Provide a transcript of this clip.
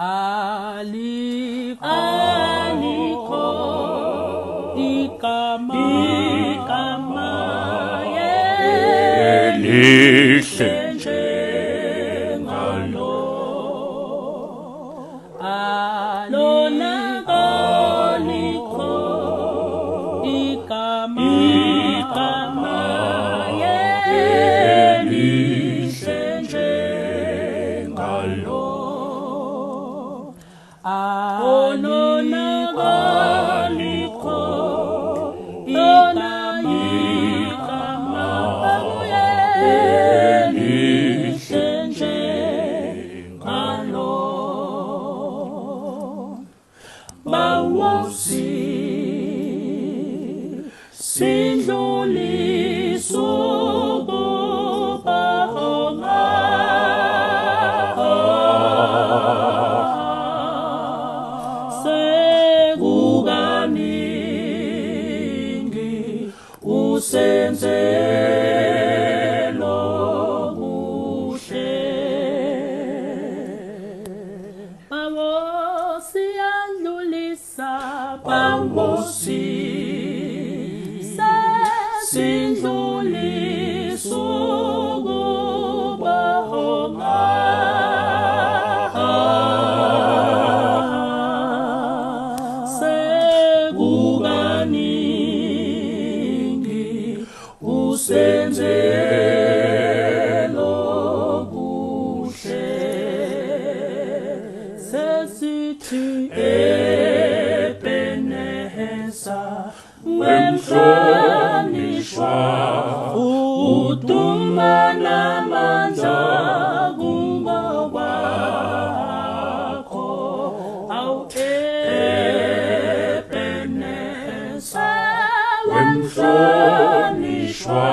alikho igama elihle njengalo lona alikho igama elihle njengalo lona alikho igama elihle njengalo bawosi sindluliso bahonga sekukaningi usenzelo kuhle bawosi yandlulisa bawosi sindluliso bahonga sekukaningi usenzelo kuhle sesithi Ebeneza wemhlonishwa uduma namandla kumba wakho awu Ebeneza wemhlonishwa